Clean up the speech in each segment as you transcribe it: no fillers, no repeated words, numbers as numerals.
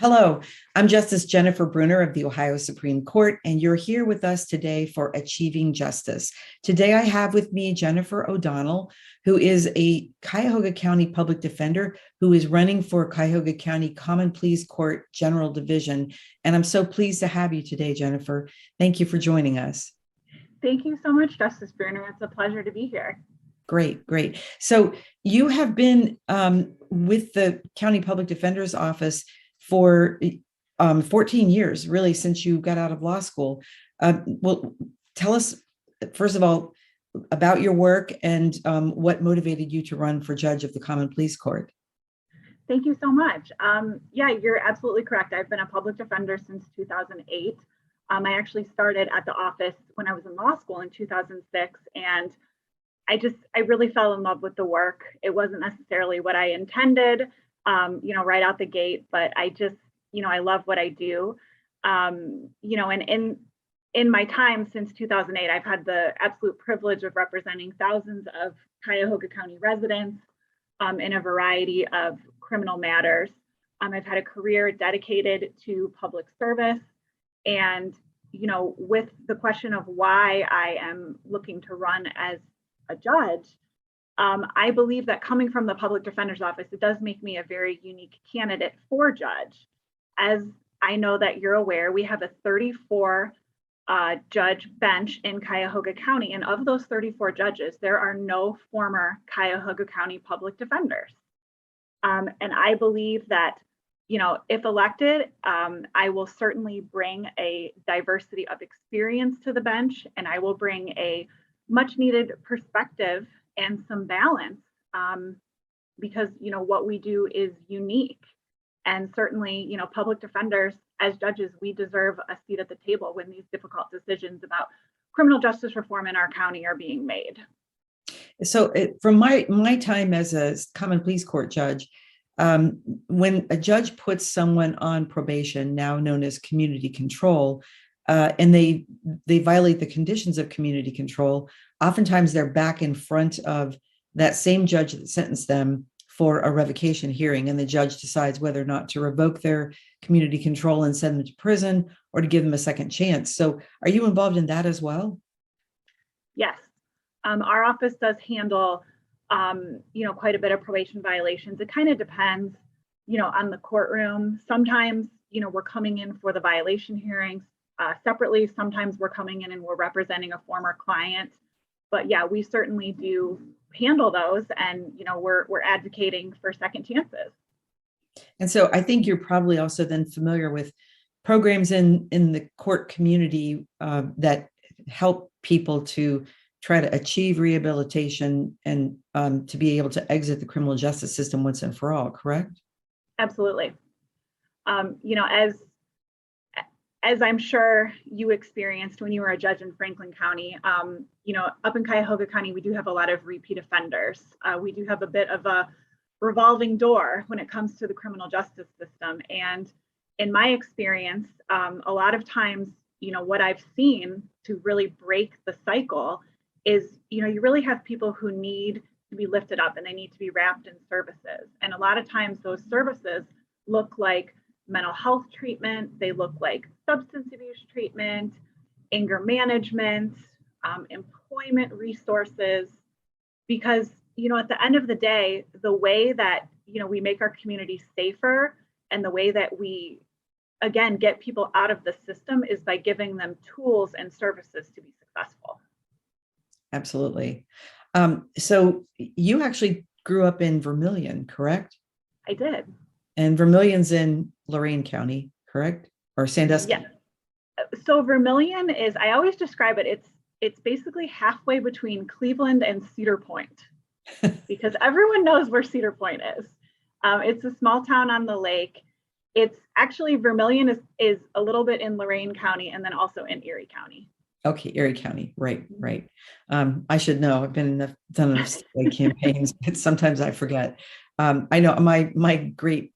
Hello, I'm Justice Jennifer Brunner of the Ohio Supreme Court, and you're here with us today for Achieving Justice. Today, I have with me Jennifer O'Donnell, who is a Cuyahoga County public defender who is running for Cuyahoga County Common Pleas Court General Division. And I'm so pleased to have you today, Jennifer. Thank you for joining us. Thank you so much, Justice Brunner. It's a pleasure to be here. Great, great. So you have been with the County Public Defender's Office for 14 years, really, since you got out of law school. Well, tell us, first of all, about your work and what motivated you to run for judge of the Common Pleas Court. Thank you so much. Yeah, you're absolutely correct. I've been a public defender since 2008. I actually started at the office when I was in law school in 2006, and I really fell in love with the work. It wasn't necessarily what I intended, right out the gate, but I love what I do. And in my time since 2008, I've had the absolute privilege of representing thousands of Cuyahoga County residents in a variety of criminal matters. I've had a career dedicated to public service, and with the question of why I am looking to run as a judge, I believe that coming from the public defender's office, it does make me a very unique candidate for judge. As I know that you're aware, we have a 34 judge bench in Cuyahoga County, and of those 34 judges, there are no former Cuyahoga County public defenders. And I believe that, if elected, I will certainly bring a diversity of experience to the bench, and I will bring a much needed perspective and some balance, because what we do is unique. And certainly, public defenders as judges, we deserve a seat at the table when these difficult decisions about criminal justice reform in our county are being made. So from my time as a Common Pleas Court judge, when a judge puts someone on probation, now known as community control, and they violate the conditions of community control, oftentimes they're back in front of that same judge that sentenced them for a revocation hearing, and the judge decides whether or not to revoke their community control and send them to prison or to give them a second chance. So are you involved in that as well? Yes. Our office does handle quite a bit of probation violations. It kind of depends, on the courtroom. Sometimes, we're coming in for the violation hearings separately. Sometimes we're coming in and we're representing a former client. But yeah, we certainly do handle those, and we're advocating for second chances. And so I think you're probably also then familiar with programs in the court community that help people to try to achieve rehabilitation and to be able to exit the criminal justice system once and for all, correct? Absolutely. As I'm sure you experienced when you were a judge in Franklin County, up in Cuyahoga County, we do have a lot of repeat offenders. We do have a bit of a revolving door when it comes to the criminal justice system. And in my experience, a lot of times, what I've seen to really break the cycle is, you really have people who need to be lifted up and they need to be wrapped in services. And a lot of times those services look like mental health treatment, they look like substance abuse treatment, anger management, employment resources, because, at the end of the day, the way that, we make our community safer and the way that we, again, get people out of the system is by giving them tools and services to be successful. Absolutely. So you actually grew up in Vermilion, correct? I did. And Vermilion's in Lorain County, correct? Or Sandusky? Yeah. So Vermilion is, I always describe it, it's basically halfway between Cleveland and Cedar Point, because everyone knows where Cedar Point is. It's a small town on the lake. It's actually, Vermilion is a little bit in Lorain County and then also in Erie County. Okay, Erie County, right. I should know. I've done enough campaigns, but sometimes I forget. I know my great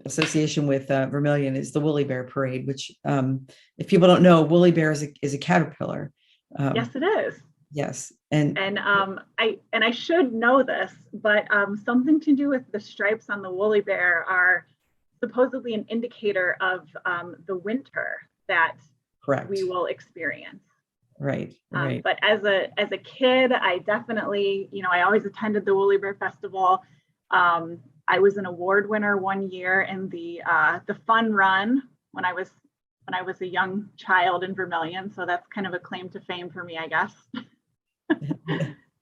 association with Vermilion is the Woolly Bear Parade, which, if people don't know, Woolly Bear is a caterpillar. Yes, it is. Yes, and I should know this, but something to do with the stripes on the Woolly Bear are supposedly an indicator of the winter that Correct. we will experience. Right. Right. But as a kid, I definitely, I always attended the Woolly Bear Festival. I was an award winner one year in the fun run when I was a young child in Vermilion. So that's kind of a claim to fame for me, I guess.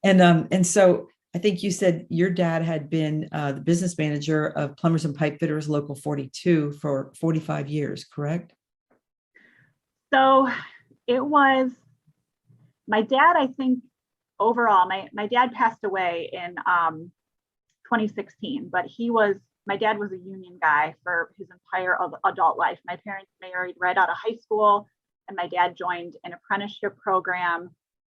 And so I think you said your dad had been the business manager of Plumbers and Pipe Fitters Local 42 for 45 years, correct? So it was my dad, I think overall, my dad passed away in 2016, but my dad was a union guy for his entire adult life. My parents married right out of high school, and my dad joined an apprenticeship program.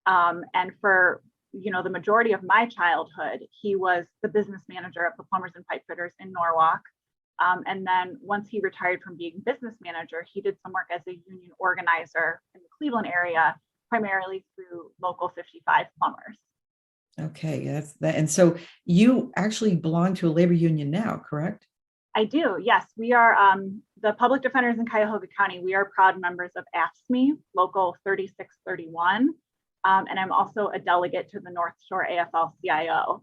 And for the majority of my childhood, he was the business manager at the Plumbers and Pipe Fitters in Norwalk. And then once he retired from being business manager, he did some work as a union organizer in the Cleveland area, primarily through Local 55 plumbers. Okay, that's that. And so you actually belong to a labor union now, correct? I do, yes. We are the public defenders in Cuyahoga County. We are proud members of AFSCME, Local 3631. And I'm also a delegate to the North Shore AFL-CIO.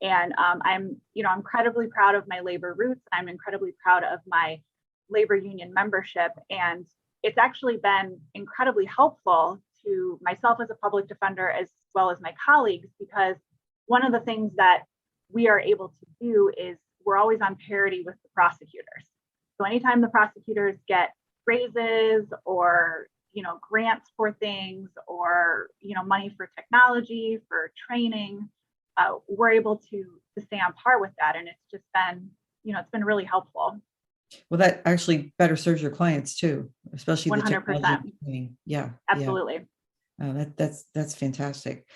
And I'm incredibly proud of my labor roots. I'm incredibly proud of my labor union membership. And it's actually been incredibly helpful to myself as a public defender, as well as my colleagues, because one of the things that we are able to do is we're always on parity with the prosecutors. So anytime the prosecutors get raises or grants for things or money for technology, for training, we're able to stay on par with that. And it's just been, it's been really helpful. Well, that actually better serves your clients too, especially 100%. the technology training. Yeah. Absolutely. Yeah. That's fantastic.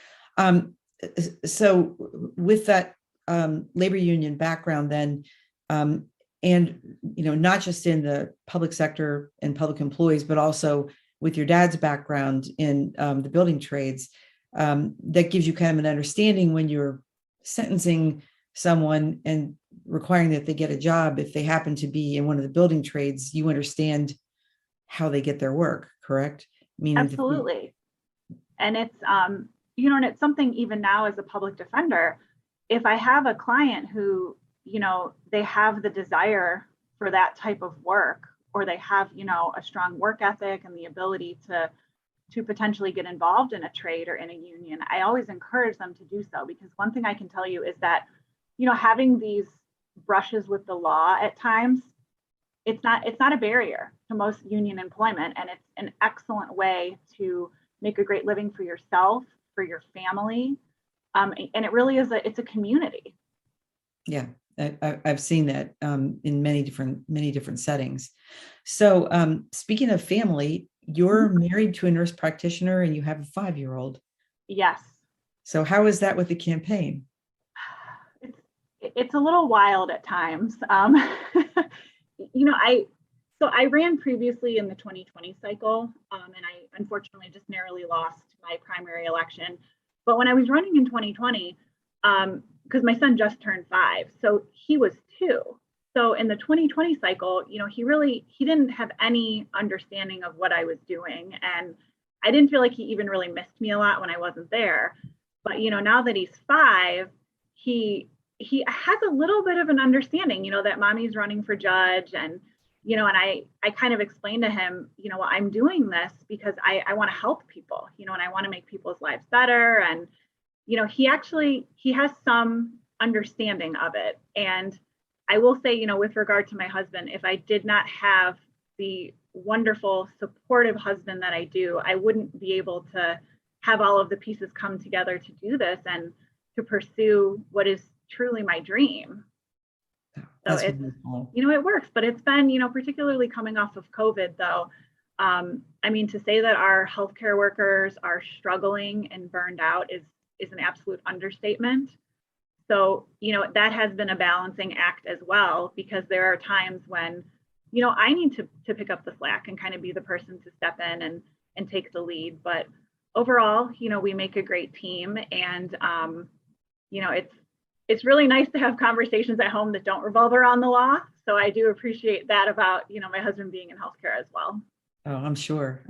So with that labor union background then, and not just in the public sector and public employees, but also with your dad's background in the building trades, that gives you kind of an understanding when you're sentencing someone and requiring that they get a job. If they happen to be in one of the building trades, you understand how they get their work, correct? Meaning absolutely. And it's and it's something even now as a public defender, if I have a client who they have the desire for that type of work, or they have a strong work ethic and the ability to potentially get involved in a trade or in a union, I always encourage them to do so. Because one thing I can tell you is that having these brushes with the law at times, it's not a barrier to most union employment, and it's an excellent way to make a great living for yourself, for your family, and it really is it's a community. Yeah, I've seen that in many different settings. So speaking of family, you're married to a nurse practitioner and you have a 5-year-old. Yes. So how is that with the campaign? It's a little wild at times. I ran previously in the 2020 cycle, and I unfortunately just narrowly lost my primary election. But when I was running in 2020, because my son just turned 5, so he was 2. So in the 2020 cycle, he didn't have any understanding of what I was doing, and I didn't feel like he even really missed me a lot when I wasn't there. But now that he's 5, he has a little bit of an understanding, that mommy's running for judge, and and I kind of explained to him, I'm doing this because I want to help people, and I want to make people's lives better. And he has some understanding of it. And I will say, with regard to my husband, if I did not have the wonderful, supportive husband that I do, I wouldn't be able to have all of the pieces come together to do this and to pursue what is truly my dream. So it's, it works, but it's been, particularly coming off of COVID though. To say that our healthcare workers are struggling and burned out is an absolute understatement. So, that has been a balancing act as well, because there are times when, I need to pick up the slack and kind of be the person to step in and take the lead. But overall, we make a great team, and, it's really nice to have conversations at home that don't revolve around the law. So I do appreciate that about, my husband being in healthcare as well. Oh, I'm sure.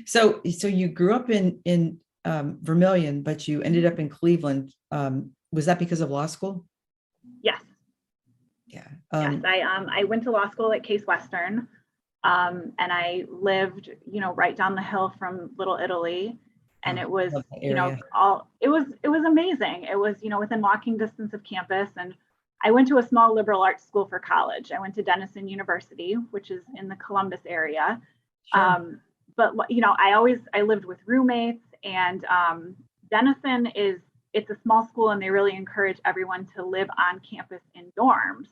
So you grew up in Vermillion, but you ended up in Cleveland. Was that because of law school? Yes. Yeah. Yes. I went to law school at Case Western, and I lived, right down the hill from Little Italy. And it was, it was amazing. It was, within walking distance of campus. And I went to a small liberal arts school for college. I went to Denison University, which is in the Columbus area. Sure. But I lived with roommates, and Denison it's a small school, and they really encourage everyone to live on campus in dorms.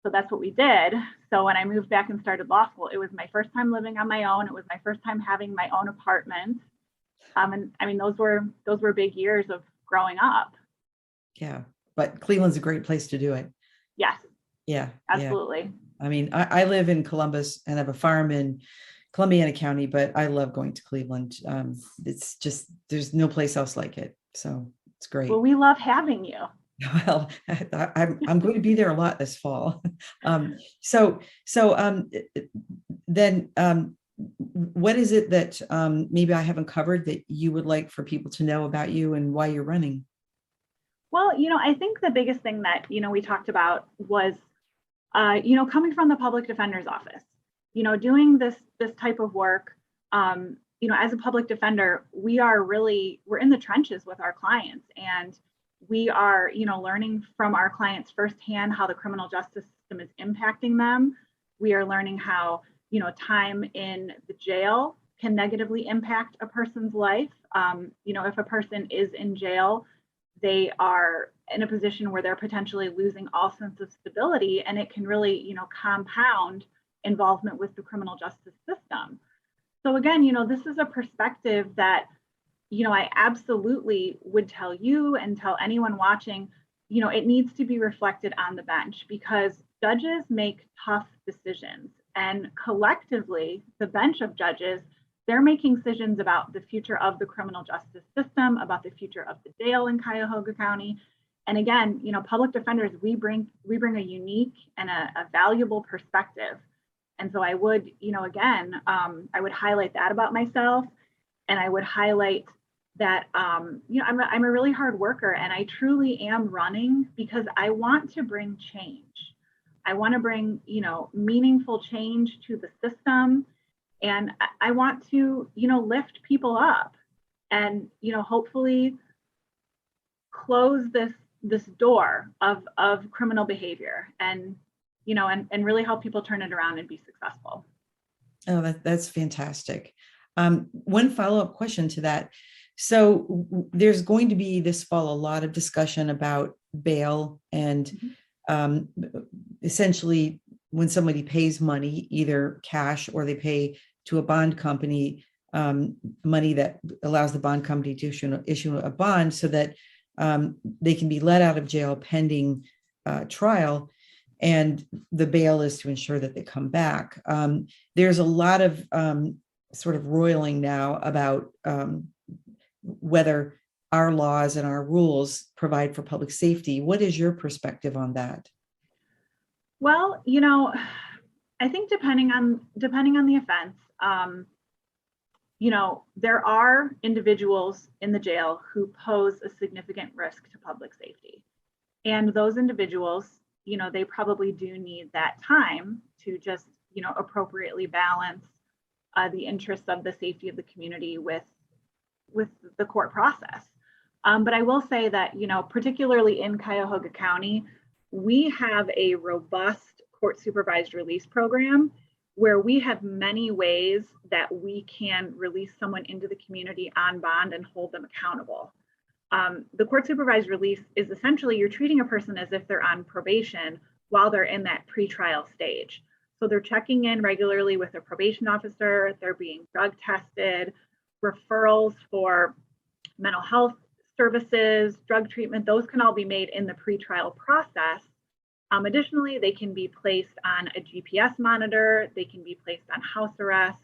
So that's what we did. So when I moved back and started law school, it was my first time living on my own. It was my first time having my own apartment. And I mean, those were big years of growing up. Yeah, but Cleveland's a great place to do it. Yes. Yeah, absolutely. Yeah. I mean, I live in Columbus and have a farm in Columbiana County, but I love going to Cleveland. It's just, there's no place else like it. So it's great. Well, we love having you. Well, I'm going to be there a lot this fall. Then what is it that maybe I haven't covered that you would like for people to know about you and why you're running? Well, I think the biggest thing that, we talked about was, coming from the public defender's office, doing this type of work, as a public defender, we're in the trenches with our clients, and we are, learning from our clients firsthand how the criminal justice system is impacting them. We are learning how, time in the jail can negatively impact a person's life. If a person is in jail, they are in a position where they're potentially losing all sense of stability, and it can really, compound involvement with the criminal justice system. So again, this is a perspective that, I absolutely would tell you and tell anyone watching, it needs to be reflected on the bench, because judges make tough decisions, and collectively, the bench of judges, they're making decisions about the future of the criminal justice system, about the future of the jail in Cuyahoga County. And again, public defenders, we bring a unique and a valuable perspective. And so I would, I would highlight that about myself, and I would highlight that, I'm a really hard worker, and I truly am running because I want to bring change. I want to bring, meaningful change to the system. And I want to, lift people up and, hopefully close this door of criminal behavior, and, and really help people turn it around and be successful. Oh, that's fantastic. One follow-up question to that. So there's going to be this fall a lot of discussion about bail, and essentially when somebody pays money, either cash or they pay to a bond company, money that allows the bond company to issue a bond so that they can be let out of jail pending trial. And the bail is to ensure that they come back. There's a lot of sort of roiling now about whether our laws and our rules provide for public safety. What is your perspective on that? Well, I think depending on the offense, there are individuals in the jail who pose a significant risk to public safety. And those individuals, they probably do need that time to just, appropriately balance the interests of the safety of the community with the court process. But I will say that, particularly in Cuyahoga County, we have a robust court supervised release program where we have many ways that we can release someone into the community on bond and hold them accountable. The court supervised release is essentially you're treating a person as if they're on probation while they're in that pretrial stage. So they're checking in regularly with a probation officer, they're being drug tested, referrals for mental health services, drug treatment, those can all be made in the pretrial process. Additionally, they can be placed on a GPS monitor, they can be placed on house arrest.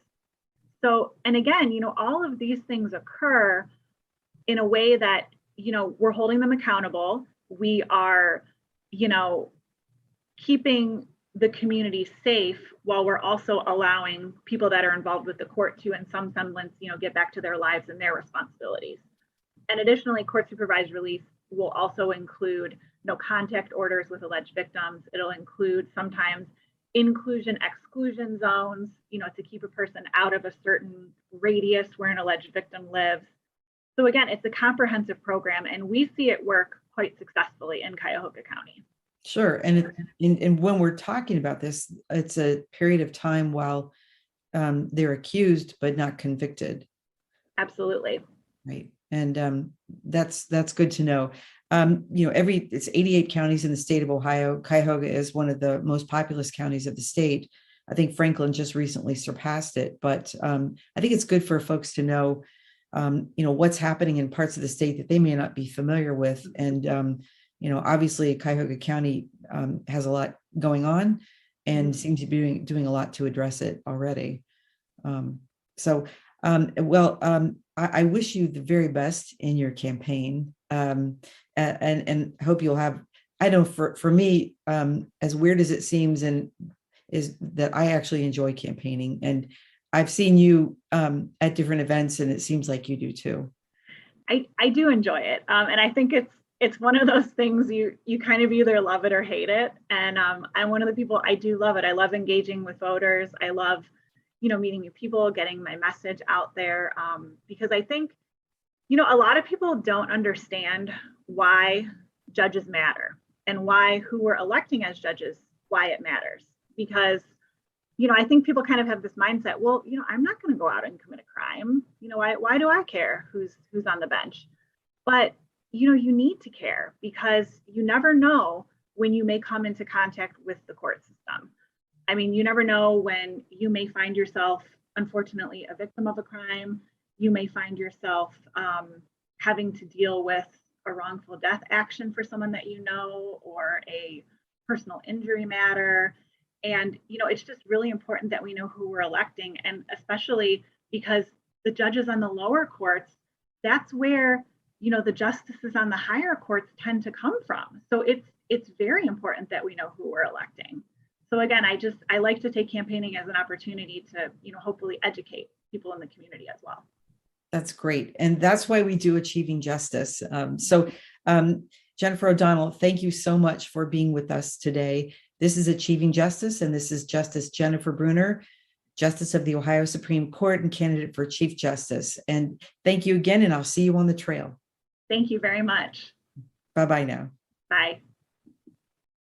So, and again, all of these things occur in a way that, we're holding them accountable. we are, keeping the community safe while we're also allowing people that are involved with the court to, in some semblance, get back to their lives and their responsibilities. And additionally, court supervised release will also include no contact orders with alleged victims. It'll include sometimes inclusion exclusion zones, to keep a person out of a certain radius where an alleged victim lives. So again, it's a comprehensive program, and we see it work quite successfully in Cuyahoga County. Sure. And when we're talking about this, it's a period of time while they're accused but not convicted. Absolutely. Right. And that's good to know. It's 88 counties in the state of Ohio. Cuyahoga is one of the most populous counties of the state. I think Franklin just recently surpassed it, but I think it's good for folks to know, what's happening in parts of the state that they may not be familiar with. And, obviously Cuyahoga County has a lot going on and seems to be doing a lot to address it already. I wish you the very best in your campaign, and hope you'll have, I know for me, as weird as it seems, and is that I actually enjoy campaigning, and I've seen you at different events, and it seems like you do too. I do enjoy it. And I think it's one of those things you kind of either love it or hate it. And I'm one of the people, I do love it. I love engaging with voters. I love, meeting new people, getting my message out there. Because I think, a lot of people don't understand why judges matter and why who we're electing as judges, why it matters. Because, I think people kind of have this mindset, well, I'm not going to go out and commit a crime. Why do I care who's on the bench? But, you need to care, because you never know when you may come into contact with the court system. I mean, you never know when you may find yourself, unfortunately, a victim of a crime. You may find yourself having to deal with a wrongful death action for someone that or a personal injury matter. And, it's just really important that we know who we're electing, and especially because the judges on the lower courts, that's where, the justices on the higher courts tend to come from. So it's very important that we know who we're electing. So again, I like to take campaigning as an opportunity to, hopefully educate people in the community as well. That's great. And that's why we do Achieving Justice. Jennifer O'Donnell, thank you so much for being with us today. This is Achieving Justice, and this is Justice Jennifer Brunner, Justice of the Ohio Supreme Court and candidate for Chief Justice. And thank you again, and I'll see you on the trail. Thank you very much. Bye-bye now. Bye.